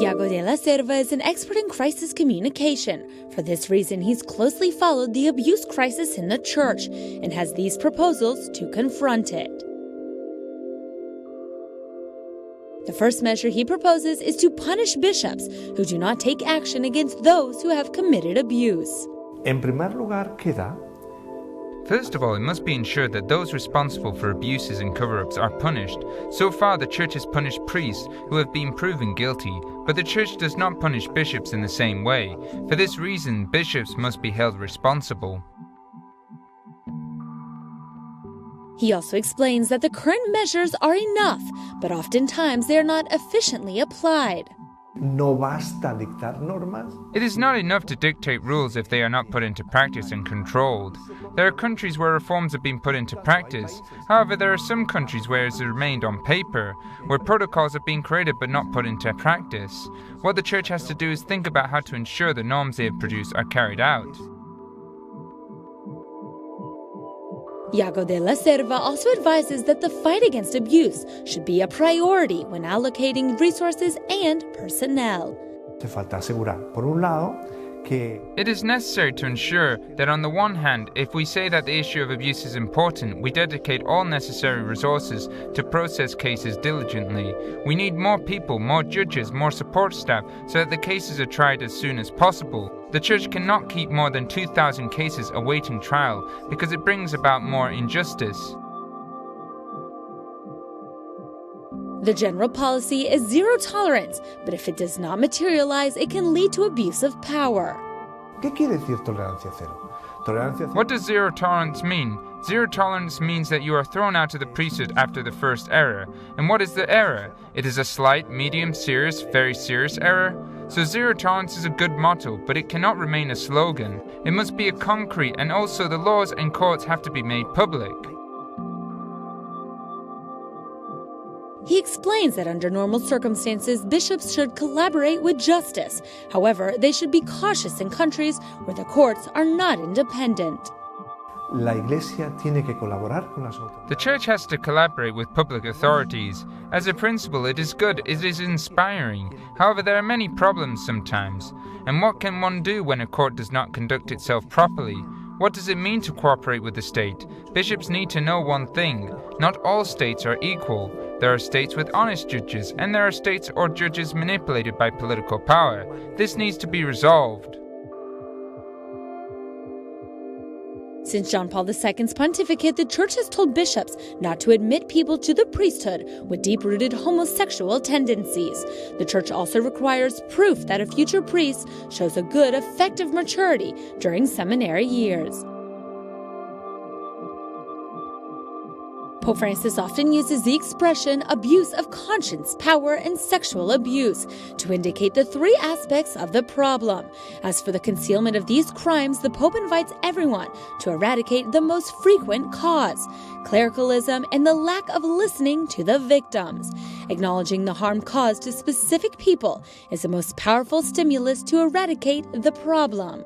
Iago de la Cerva is an expert in crisis communication. For this reason, he's closely followed the abuse crisis in the church and has these proposals to confront it. The first measure he proposes is to punish bishops who do not take action against those who have committed abuse. En primer lugar, queda First of all, it must be ensured that those responsible for abuses and cover-ups are punished. So far, the Church has punished priests who have been proven guilty, but the Church does not punish bishops in the same way. For this reason, bishops must be held responsible. He also explains that the current measures are enough, but oftentimes they are not efficiently applied. no basta dictar normas. It is not enough to dictate rules if they are not put into practice and controlled. There are countries where reforms have been put into practice. However, there are some countries where it has remained on paper, where protocols have been created but not put into practice. What the Church has to do is think about how to ensure the norms they have produced are carried out. Iago de la Cerva also advises that the fight against abuse should be a priority when allocating resources and personnel. Hace falta asegurar, por un lado, que It is necessary to ensure that on the one hand, if we say that the issue of abuse is important, we dedicate all necessary resources to process cases diligently. We need more people, more judges, more support staff, so that the cases are tried as soon as possible. The Church cannot keep more than 2,000 cases awaiting trial because it brings about more injustice. The general policy is zero tolerance, but if it does not materialize, it can lead to abuse of power. ¿qué quiere decir tolerancia cero? Tolerancia cero What does zero tolerance mean? Zero tolerance means that you are thrown out of the priesthood after the first error. And what is the error? It is a slight, medium, serious, very serious error. So zero tolerance is a good motto, but it cannot remain a slogan. It must be a concrete, and also the laws and courts have to be made public. He explains that under normal circumstances, bishops should collaborate with justice. However, they should be cautious in countries where the courts are not independent. La Iglesia tiene que colaborar con las autoridades. The Church has to collaborate with public authorities. As a principle, it is good, it is inspiring. However, there are many problems sometimes. And what can one do when a court does not conduct itself properly? What does it mean to cooperate with the state? Bishops need to know one thing. Not all states are equal. There are states with honest judges, and there are states or judges manipulated by political power. This needs to be resolved. Since John Paul II's pontificate, the Church has told bishops not to admit people to the priesthood with deep-rooted homosexual tendencies. The Church also requires proof that a future priest shows a good, effective maturity during seminary years. Pope Francis often uses the expression abuse of conscience, power, and sexual abuse to indicate the three aspects of the problem. As for the concealment of these crimes, the Pope invites everyone to eradicate the most frequent cause, clericalism and the lack of listening to the victims. Acknowledging the harm caused to specific people is the most powerful stimulus to eradicate the problem.